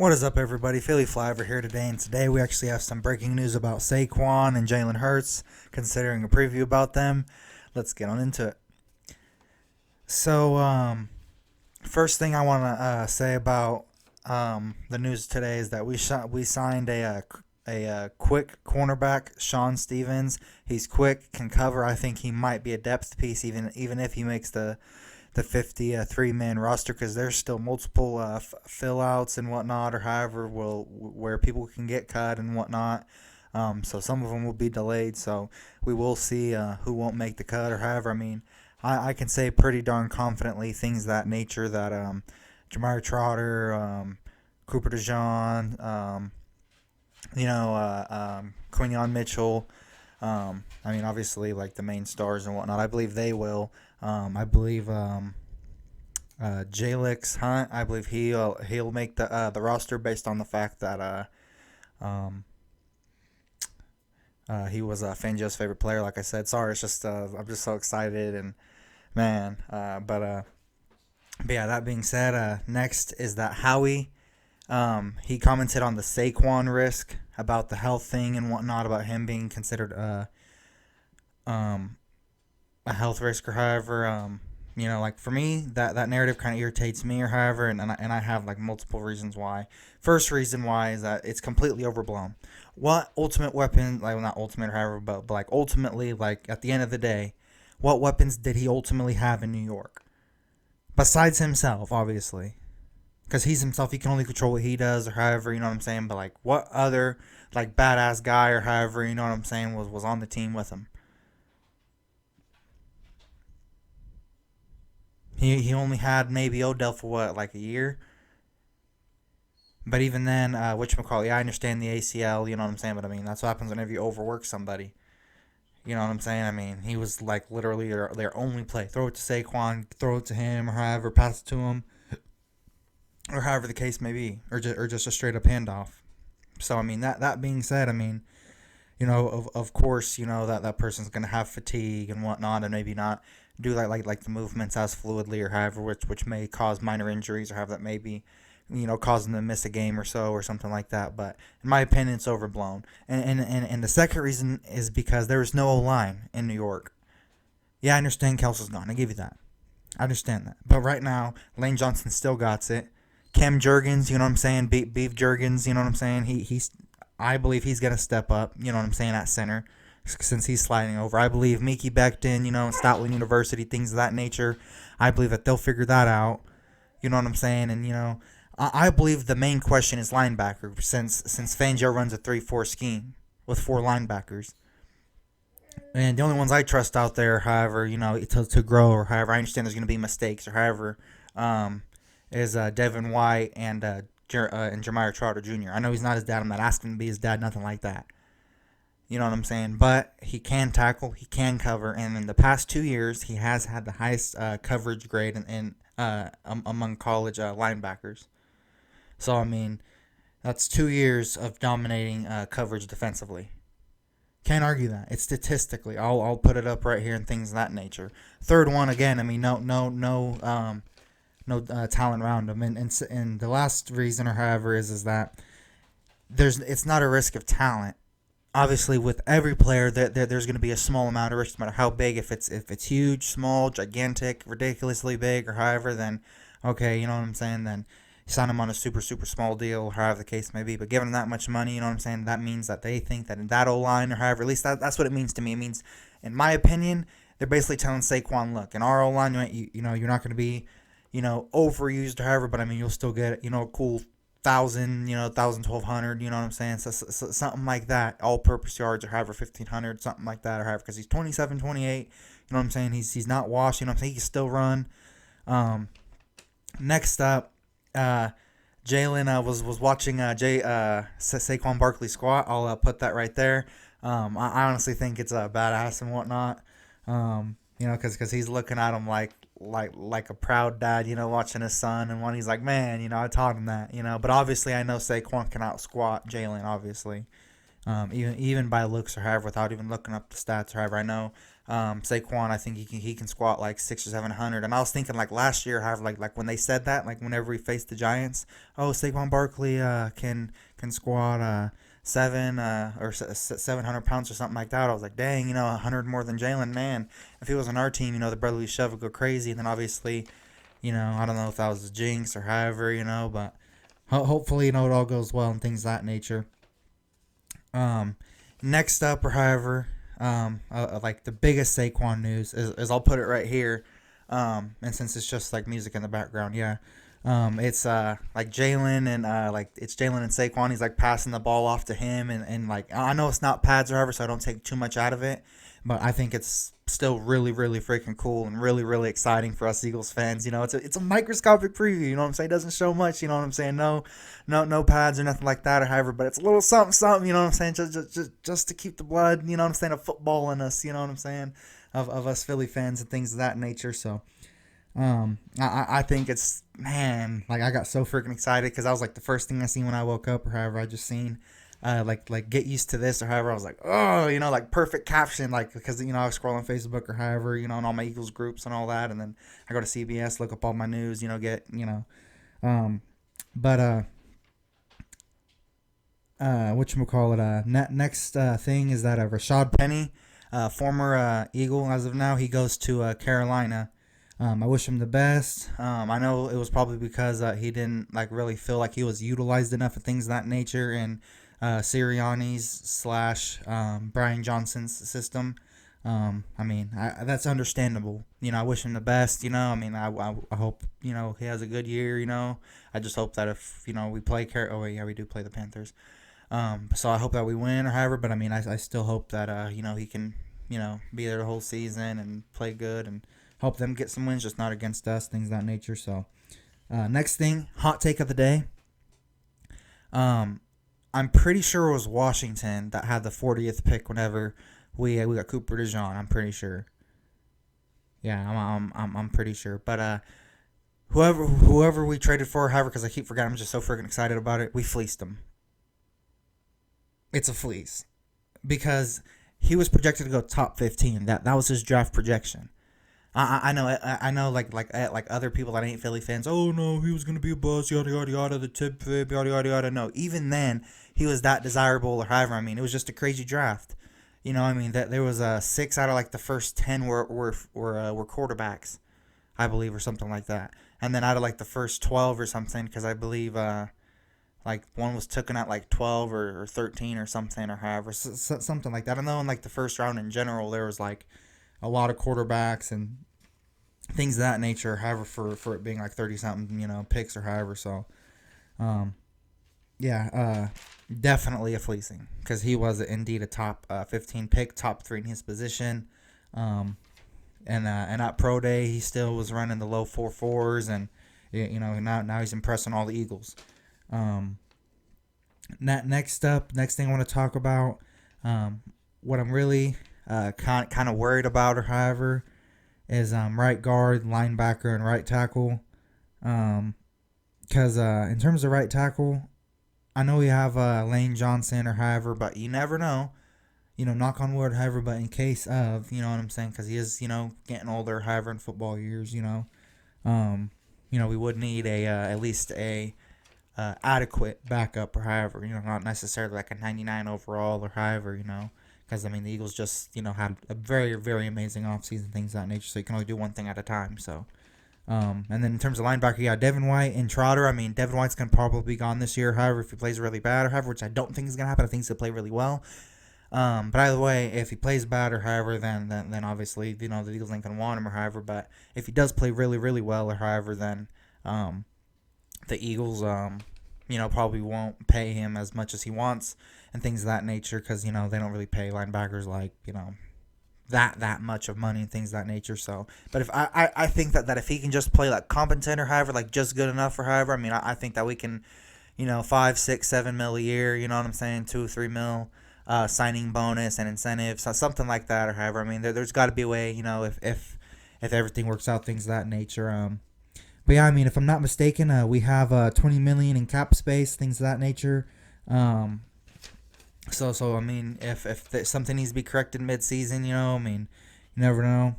What is up, everybody? Philly Flyver here today, and today we actually have some breaking news about Saquon and Jalen Hurts, considering a preview about them. Let's get on into it. So, first thing I want to say about the news today is that we signed a quick cornerback, Sean Stevens. He's quick, can cover. I think he might be a depth piece, even if he makes the 53-man roster, because there's still multiple fill outs and whatnot, or however where people can get cut and whatnot. So some of them will be delayed. So we will see who won't make the cut or however. I mean, I can say pretty darn confidently things that nature that Jamar Trotter, Cooper DeJean, Quinion Mitchell. I mean, obviously, like the main stars and whatnot. I believe they will. I believe Jalix Hunt. I believe he'll make the roster based on the fact that he was Fangio's favorite player. Like I said, sorry, it's just I'm just so excited and man. But yeah, that being said, next is that Howie. He commented on the Saquon risk about the health thing and whatnot, about him being considered a health risk or however. Like for me, that narrative kind of irritates me or however, and I have like multiple reasons why. First reason why is that it's completely overblown. What ultimate weapon, like well, not ultimate or however, but like ultimately, like at the end of the day, what weapons did he ultimately have in New York? Besides himself, obviously. Because he's himself, he can only control what he does or however, you know what I'm saying? But like what other like badass guy or however, you know what I'm saying, was on the team with him? He only had maybe Odell for what, like a year? But even then, whatchamacallit, yeah, I understand the ACL, you know what I'm saying? But I mean, that's what happens whenever you overwork somebody. You know what I'm saying? I mean, he was like literally their only play. Throw it to Saquon, throw it to him, or however, pass it to him, or however the case may be, or just a straight up handoff. So I mean, that being said, I mean, of course, that person's gonna have fatigue and whatnot, and maybe not do like the movements as fluidly or however, which may cause minor injuries or have that maybe, cause them to miss a game or so or something like that. But in my opinion, it's overblown. And the second reason is because there is no O line in New York. Yeah, I understand Kelsey's gone. I give you that. I understand that. But right now, Lane Johnson still got it. Cam Jurgens, you know what I'm saying? Beef Jurgens, you know what I'm saying? I believe he's gonna step up. You know what I'm saying, at center, since he's sliding over. I believe Mickey Becton, Stoutland University, things of that nature. I believe that they'll figure that out. You know what I'm saying? And I believe the main question is linebacker, since Fangio runs a 3-4 scheme with 4 linebackers. And the only ones I trust out there, however, to grow or however, I understand there's going to be mistakes or however, is Devin White and Jeremiah Trotter Jr. I know he's not his dad. I'm not asking him to be his dad, nothing like that. You know what I'm saying? But he can tackle, he can cover, and in the past 2 years, he has had the highest coverage grade among college linebackers. So, I mean, that's 2 years of dominating coverage defensively. Can't argue that. It's statistically. I'll put it up right here and things of that nature. Third one, again, I mean, no talent around him. And the last reason, or however, is that it's not a risk of talent. Obviously, with every player, there's going to be a small amount of risk, no matter how big. If it's huge, small, gigantic, ridiculously big, or however, then okay, you know what I'm saying. Then sign him on a super super small deal, however the case may be. But giving him that much money, you know what I'm saying, that means that they think that in that O line, or however, at least that's what it means to me. It means, in my opinion, they're basically telling Saquon, look, in our O line, you're not going to be, overused or however, but I mean, you'll still get, a cool 1,000, 1,000, 1,200, you know what I'm saying? So something like that, all-purpose yards or however, 1,500, something like that or however, because he's 27, 28, you know what I'm saying? He's not washed, you know what I'm saying? He can still run. Next up, Jalen was watching Saquon Barkley squat. I'll put that right there. I honestly think it's badass and whatnot. Because he's looking at him like a proud dad, watching his son, and when he's like, man, I taught him that, But obviously, I know Saquon can out squat Jalen, obviously, even by looks or however, without even looking up the stats or however. I know Saquon, I think he can squat like 600 or 700. And I was thinking like last year, however, like when they said that, like whenever we faced the Giants, oh, Saquon Barkley can squat 700 pounds or something like that. I was like, dang, 100 more than Jalen. Man, if he was on our team, the brotherly shove would go crazy. And then obviously, I don't know if that was a jinx or however, but hopefully, it all goes well and things of that nature. Um, Next up, or however, like the biggest Saquon news is I'll put it right here. And since it's just like music in the background, yeah. It's like Jalen and like it's Jalen and Saquon. He's like passing the ball off to him, and like I know it's not pads or whatever, so I don't take too much out of it. But I think it's still really, really freaking cool and really, really exciting for us Eagles fans. It's a microscopic preview. You know what I'm saying? It doesn't show much. You know what I'm saying? No pads or nothing like that or however. But it's a little something, something. You know what I'm saying? Just to keep the blood. You know what I'm saying? Of football in us. You know what I'm saying? Of us Philly fans and things of that nature. So. I think it's, man, like I got so freaking excited because I was like the first thing I seen when I woke up or however I just seen like get used to this or however I was like, oh, like perfect caption, like because I was scrolling Facebook or however, and all my Eagles groups and all that, and then I go to CBS, look up all my news, get um but whatchamacallit, next thing is that Rashad Penny, former Eagle as of now, he goes to Carolina. I wish him the best. I know it was probably because he didn't like really feel like he was utilized enough of things of that nature in Sirianni's slash Brian Johnson's system. That's understandable. I wish him the best. I hope he has a good year. I just hope that if we play we do play the Panthers. So I hope that we win or however. But I still hope that he can be there the whole season and play good and help them get some wins, just not against us, things of that nature. So, next thing, hot take of the day. I'm pretty sure it was Washington that had the 40th pick whenever we got Cooper DeJean. I'm pretty sure. Yeah, I'm pretty sure. But whoever we traded for, however, because I keep forgetting, I'm just so freaking excited about it. We fleeced him. It's a fleece because he was projected to go top 15. That was his draft projection. I know, like other people that ain't Philly fans. Oh no, he was gonna be a bust. Yada yada yada. The tip flip. Yada yada yada. No, even then he was that desirable or however. It was just a crazy draft. That there was 6 out of like the first 10 were quarterbacks, I believe, or something like that. And then out of like the first 12 or something, because I believe like one was taken at like 12 or 13 or something or however, something like that. I know in like the first round in general there was like a lot of quarterbacks and things of that nature, however, for it being like 30 something, picks or however. So, definitely a fleecing because he was indeed a top 15 pick, top 3 in his position. And at Pro Day, he still was running the low 4.4s, and now he's impressing all the Eagles. Next thing I want to talk about, what I'm really kind of worried about or however is right guard, linebacker, and right tackle. Because in terms of right tackle, I know we have Lane Johnson or however, but you never know. Knock on wood, however, but in case of, you know what I'm saying, because he is, getting older, however, in football years, we would need at least a adequate backup or however, not necessarily like a 99 overall or however, because, the Eagles just, had a very, very amazing offseason, things of that nature, so you can only do one thing at a time, so. And then in terms of linebacker, yeah, Devin White and Trotter. Devin White's going to probably be gone this year, however, if he plays really bad or however, which I don't think is going to happen. I think he's going to play really well. But either way, if he plays bad or however, then obviously, the Eagles ain't going to want him or however, but if he does play really, really well or however, then the Eagles, probably won't pay him as much as he wants and things of that nature because, they don't really pay linebackers like, that much of money and things of that nature. So, but if I think that if he can just play like competent or however, like just good enough or however, I think that we can, 5, 6, 7 mil a year, you know what I'm saying, 2, 3 mil, signing bonus and incentives, something like that or however. There's got to be a way, if everything works out, things of that nature. But yeah, if I'm not mistaken, we have $20 million in cap space, things of that nature. So if something needs to be corrected mid-season, You never know.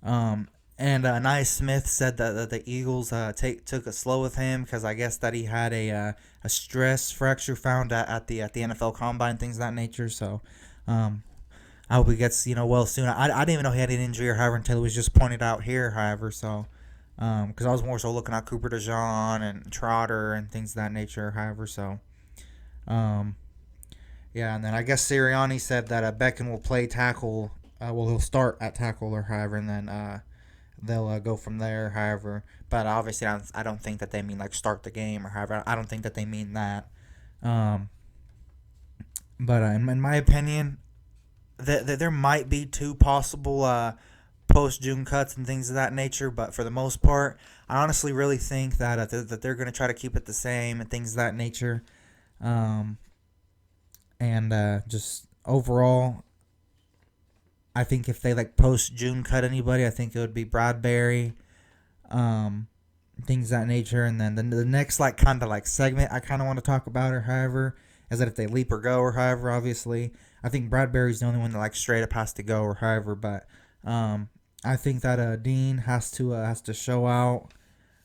Um, and Nye Smith said that the Eagles took it slow with him because I guess that he had a stress fracture found at the NFL Combine, things of that nature. So, um, I hope he gets well soon. I didn't even know he had an injury or however until it was just pointed out here. However, so because I was more so looking at Cooper DeJean and Trotter and things of that nature. However, so um, yeah, and then I guess Sirianni said that Beckham will play tackle. Well, he'll start at tackle or however, and then they'll go from there. However, but obviously I don't think that they mean like start the game or however. I don't think that they mean that. Um, but in my opinion, that there might be two possible post June cuts and things of that nature, but for the most part, I honestly really think that they're going to try to keep it the same and things of that nature. Um, and just overall, I think if they like post June cut anybody, I think it would be Bradbury, um, things of that nature. And then the next like kind of like segment I kind of want to talk about, or however, is that if they leap or go, or however, obviously, I think Bradbury's the only one that like straight up has to go, or however. But I think that Dean has to show out,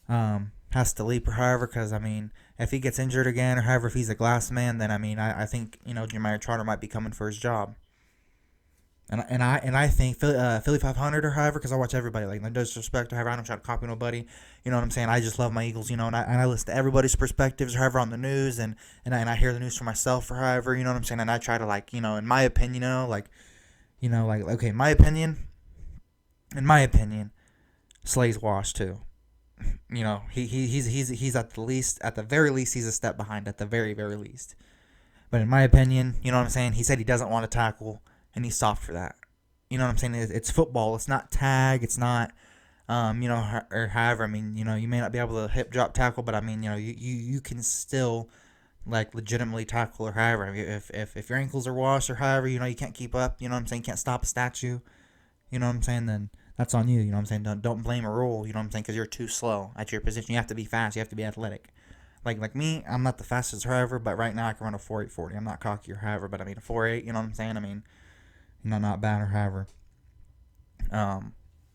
has to leap or however, because I mean, if he gets injured again, or however, if he's a glass man, then I mean, I think Jeremiah Trotter might be coming for his job. And I think Philly 500 or however, because I watch everybody, like, no disrespect or however, I don't try to copy nobody, you know what I'm saying? I just love my Eagles, and I listen to everybody's perspectives or however on the news, and I hear the news for myself or however, you know what I'm saying? And I try to, like, in my opinion, okay, in my opinion, Slay's washed too. He's at the very least, he's a step behind at the very, very least. But in my opinion, you know what I'm saying? He said he doesn't want to tackle, and he's soft for that. You know what I'm saying? It's football. It's not tag. It's not, or however. I mean, you may not be able to hip drop tackle, but I mean, you can still like legitimately tackle or however. I mean, if your ankles are washed or however, you can't keep up. You know what I'm saying? Can't stop a statue. You know what I'm saying? Then that's on you. You know what I'm saying? Don't blame a rule. You know what I'm saying? Because you're too slow at your position. You have to be fast. You have to be athletic. Like me, I'm not the fastest, however, but right now I can run a 4.840. I'm not cocky or however, but I mean a 4.8. You know what I'm saying? I mean, not bad or however.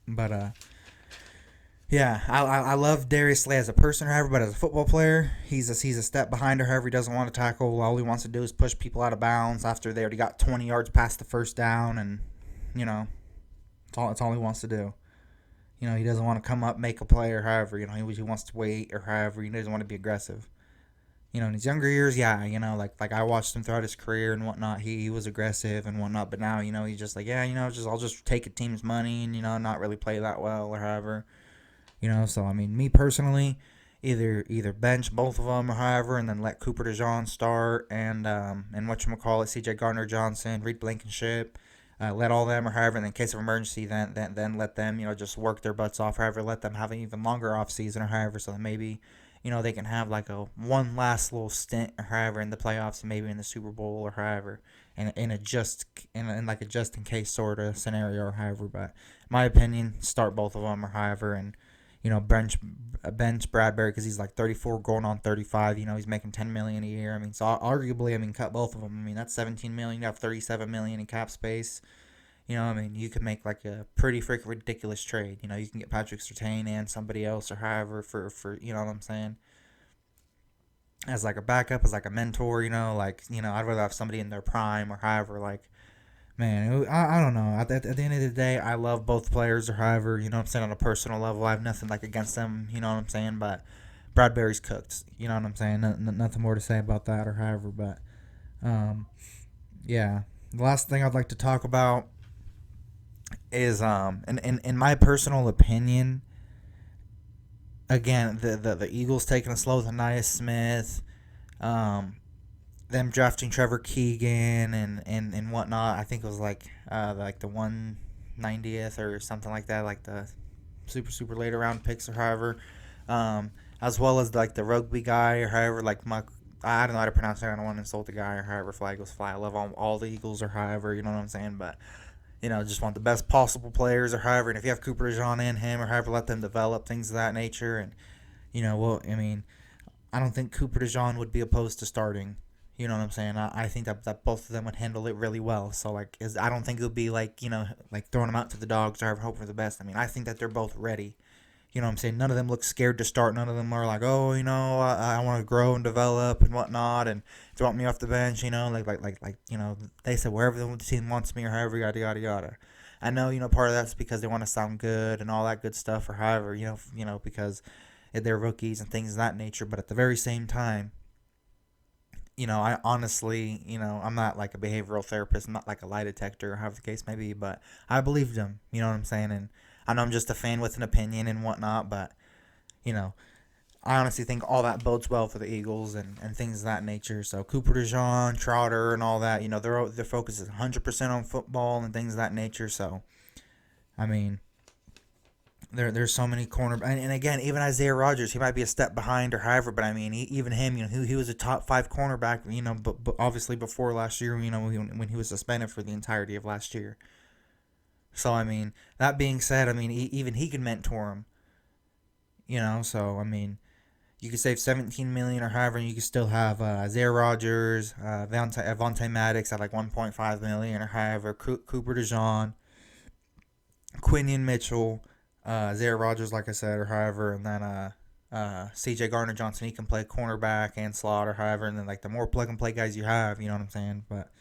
But yeah, I love Darius Slay as a person, however, but as a football player, he's a step behind her. However, he doesn't want to tackle. All he wants to do is push people out of bounds after they already got 20 yards past the first down, and it's all he wants to do. He doesn't want to come up, make a play, or however. He wants to wait, or however. He doesn't want to be aggressive. In his younger years, yeah, like I watched him throughout his career and whatnot. He was aggressive and whatnot, but now, he's just like, yeah, I'll just take a team's money and not really play that well or however. So I mean, me personally, either bench both of them or however, and then let Cooper DeJean start and whatchamacallit, C.J. Gardner Johnson, Reed Blankenship. Let all them or however, and in case of emergency, then let them just work their butts off. However, let them have an even longer off season or however, so that maybe they can have like a one last little stint or however in the playoffs and maybe in the Super Bowl or however, in like a just in case sort of scenario or however. But my opinion, start both of them or however, and bench Bradbury because he's like 34 going on 35. He's making 10 million a year. I mean, so arguably, I mean, cut both of them. I mean, that's 17 million. You have 37 million in cap space. I mean, you could make like a pretty freaking ridiculous trade. You can get Patrick Surtain and somebody else or however for you know what I'm saying, as like a backup, as like a mentor. I'd rather have somebody in their prime or however. Like, man, I don't know. At the end of the day, I love both players or however, you know what I'm saying, on a personal level. I have nothing like against them, you know what I'm saying, but Bradbury's cooked, you know what I'm saying. Nothing more to say about that or however, but yeah. The last thing I'd like to talk about is in my personal opinion, again, the Eagles taking it slow with Anaya Smith, them drafting Trevor Keegan and whatnot. I think it was like the 190th or something like that, like the super later round picks or however, as well as like the rugby guy or however, like I don't know how to pronounce it. I don't want to insult the guy or however. Flag goes fly. I love all the Eagles or however. You know what I'm saying? But just want the best possible players or however. And if you have Cooper DeJean and him or however, let them develop things of that nature. And well, I mean, I don't think Cooper DeJean would be opposed to starting. You know what I'm saying? I think that both of them would handle it really well. So like, I don't think it would be like, like throwing them out to the dogs or hope for the best. I mean, I think that they're both ready. You know what I'm saying? None of them look scared to start. None of them are like, oh, I want to grow and develop and whatnot, and if you want me off the bench, they said wherever the team wants me or however, yada yada yada. I know, part of that's because they want to sound good and all that good stuff, or however, because they're rookies and things of that nature. But at the very same time, I honestly, I'm not like a behavioral therapist. I'm not like a lie detector or however the case may be, but I believed him. You know what I'm saying? And I know I'm just a fan with an opinion and whatnot, but, you know, I honestly think all that bodes well for the Eagles and things of that nature. So Cooper DeJean, Trotter, and all that, their focus is 100% on football and things of that nature. So, I mean, there's so many corner, and again, even Isaiah Rodgers, he might be a step behind or however, but I mean, even him, he was a top 5 cornerback, but obviously before last year, when he was suspended for the entirety of last year. So I mean, that being said, I mean, even he can mentor him, So I mean, you could save 17 million or however, and you could still have Isaiah Rodgers, Avonte Maddox at like 1.5 million or however, Cooper DeJean, Quinion Mitchell, Zaire Rogers, like I said, or however, and then C.J. Gardner Johnson, he can play cornerback and slot or however, and then like the more plug and play guys you have, you know what I'm saying? But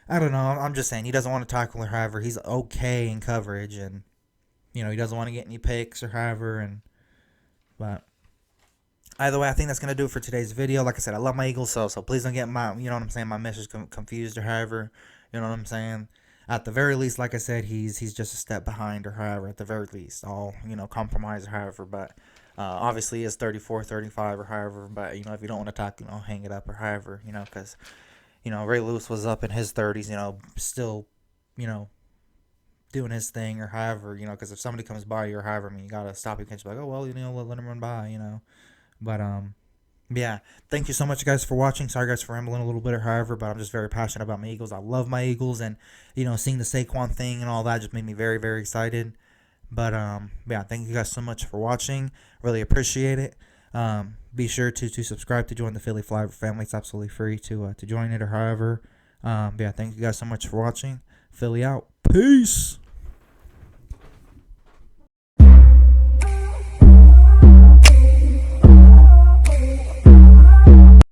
I don't know. I'm just saying he doesn't want to tackle or however. He's okay in coverage, and he doesn't want to get any picks or however. But either way, I think that's gonna do it for today's video. Like I said, I love my Eagles, so please don't get my message confused or however. You know what I'm saying? At the very least, like I said, he's just a step behind or however. At the very least, I'll compromise or however. But obviously, it's 34, 35 or however. But if you don't want to talk, hang it up or however. Because Ray Lewis was up in his 30s. Still, you know, doing his thing or however. Because if somebody comes by you or however, I mean, you gotta stop. You can't just be like, oh well, let him run by. But yeah, thank you so much, guys, for watching. Sorry, guys, for rambling a little bit or however, but I'm just very passionate about my Eagles. I love my Eagles, and seeing the Saquon thing and all that just made me very, very excited. But yeah, thank you guys so much for watching. Really appreciate it. Be sure to subscribe to join the Philly Flyover family. It's absolutely free to join it or however. But yeah, thank you guys so much for watching. Philly out. Peace.